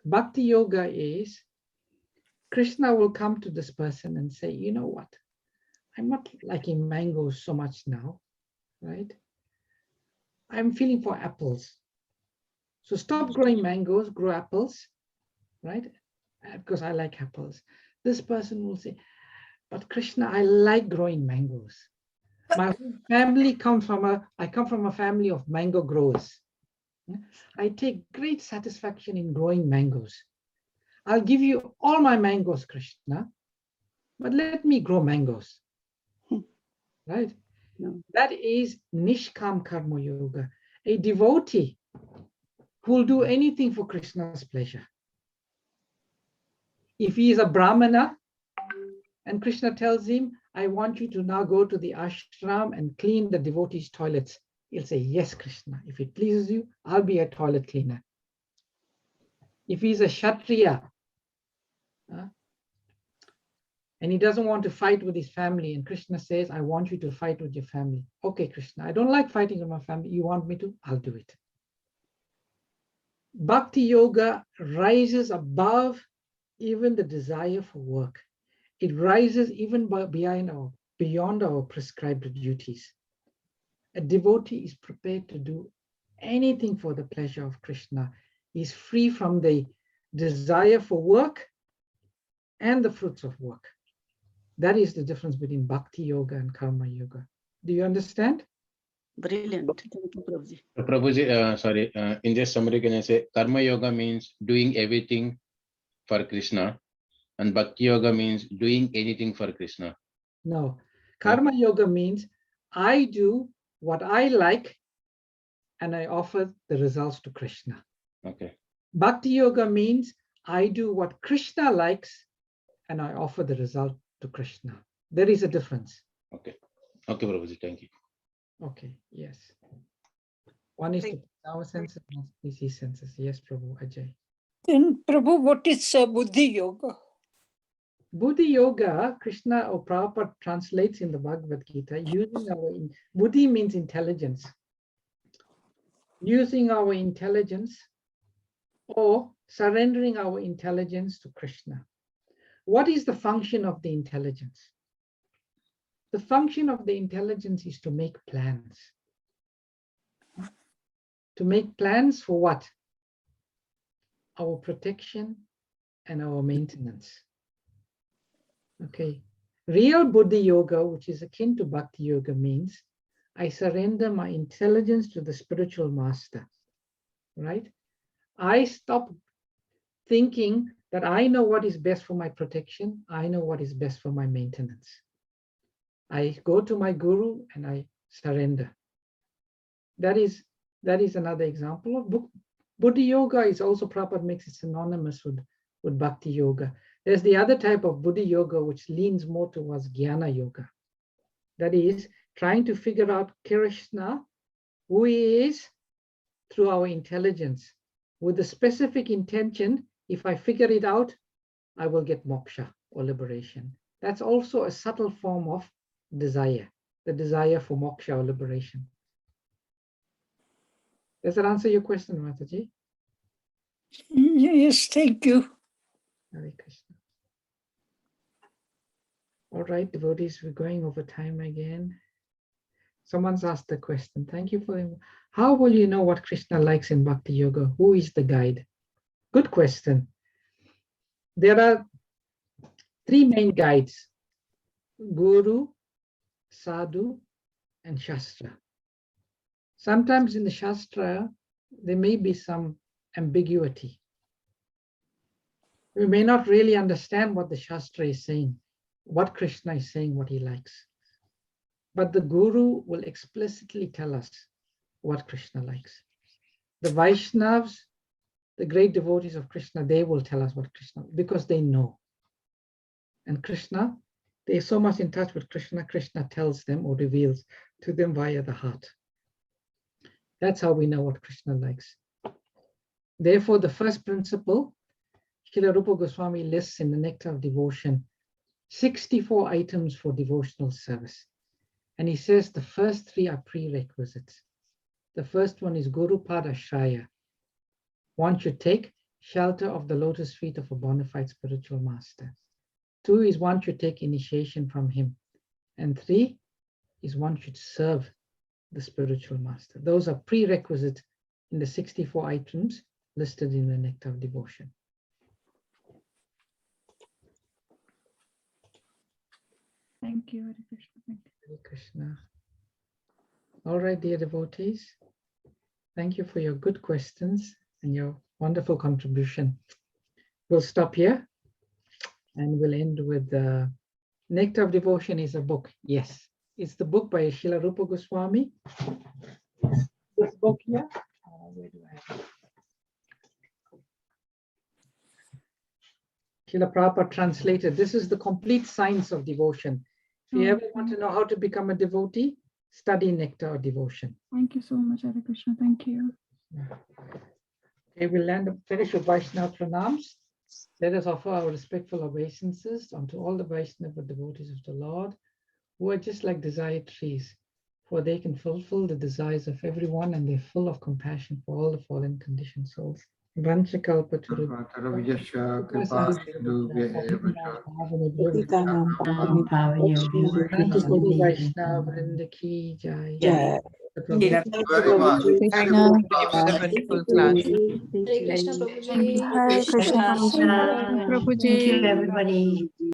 Bhakti Yoga is Krishna will come to this person and say, you know what? I'm not liking mangoes so much now, right? I'm feeling for apples. So stop growing mangoes, grow apples, right? Because I like apples. This person will say, but Krishna, I like growing mangoes. My family I come from a family of mango growers. I take great satisfaction in growing mangoes. I'll give you all my mangoes, Krishna, but let me grow mangoes. Right? No. That is Nishkam Karma Yoga, a devotee who will do anything for Krishna's pleasure. If he is a Brahmana and Krishna tells him, I want you to now go to the ashram and clean the devotees' toilets, he'll say, yes, Krishna. If it pleases you, I'll be a toilet cleaner. If he's a Kshatriya, and he doesn't want to fight with his family, and Krishna says, I want you to fight with your family. Okay, Krishna, I don't like fighting with my family. You want me to? I'll do it. Bhakti Yoga rises above even the desire for work. It rises even beyond our prescribed duties. A devotee is prepared to do anything for the pleasure of Krishna. He's free from the desire for work and the fruits of work. That is the difference between Bhakti Yoga and Karma Yoga. Do you understand? Brilliant. Thank you, Prabhuji. Prabhuji, in this summary, can I say Karma Yoga means doing everything for Krishna, And Bhakti Yoga means doing anything for Krishna. No. Karma Yoga means I do what I like and I offer the results to Krishna. Okay. Bhakti Yoga means I do what Krishna likes and I offer the result to Krishna. There is a difference. Okay. Okay, Prabhuji, thank you. Okay, yes. One is to put our senses, one is his senses. Yes, Prabhu, Ajay. Then, Prabhu, what is Buddhi Yoga? Buddhi Yoga, Krishna or Prabhupada translates in the Bhagavad Gita, using our, Buddhi means intelligence. Using our intelligence or surrendering our intelligence to Krishna. What is the function of the intelligence? The function of the intelligence is to make plans. To make plans for what? Our protection and our maintenance. Okay. Real Buddhi Yoga, which is akin to Bhakti Yoga, means I surrender my intelligence to the spiritual master, right? I stop thinking that I know what is best for my protection. I know what is best for my maintenance. I go to my guru and I surrender. That is another example of Buddhi Yoga. Is also, Prabhupada makes it synonymous with Bhakti Yoga. There's the other type of Buddhi Yoga which leans more towards Jnana Yoga. That is trying to figure out Krishna, who he is, through our intelligence, with the specific intention, if I figure it out, I will get moksha or liberation. That's also a subtle form of desire, the desire for moksha or liberation. Does that answer your question, Mataji? Yes, thank you. Hare Krishna. All right, devotees, we're going over time again. Someone's asked the question. Thank you for it. How will you know what Krishna likes in Bhakti Yoga? Who is the guide? Good question. There are three main guides: Guru, Sadhu, and Shastra. Sometimes in the Shastra, there may be some ambiguity. We may not really understand what the Shastra is saying, what Krishna is saying, what he likes. But the Guru will explicitly tell us what Krishna likes. The Vaishnavas, the great devotees of Krishna, they will tell us what Krishna, because they know. And Krishna, they're so much in touch with Krishna, Krishna tells them or reveals to them via the heart. That's how we know what Krishna likes. Therefore, the first principle, Srila Rupa Goswami lists in the Nectar of Devotion 64 items for devotional service. And he says the first three are prerequisites. The first one is Guru Pada Shraya. One should take shelter of the lotus feet of a bona fide spiritual master. Two is one should take initiation from him. And three is one should serve the spiritual master. Those are prerequisites in the 64 items listed in the Nectar of Devotion. Thank you, Hare Krishna. Thank you. Hare Krishna. All right, dear devotees, thank you for your good questions and your wonderful contribution. We'll stop here and we'll end with the Nectar of Devotion is a book. Yes, it's the book by Srila Rupa Goswami. This book here, where do I have it? Srila Prabhupada translated. This is the complete science of devotion. If you ever want to know how to become a devotee, study Nectar of Devotion. Thank you so much, Hare Krishna. Thank you. Okay, we'll finish with Vaishnava Pranams. Let us offer our respectful obeisances unto all the Vaishnava devotees of the Lord, who are just like desired trees, for they can fulfill the desires of everyone and they're full of compassion for all the fallen conditioned souls. Thank you for the wonderful class. Hare Krishna, Prabhuji. Hare Krishna, Prabhuji. Thank you, everybody.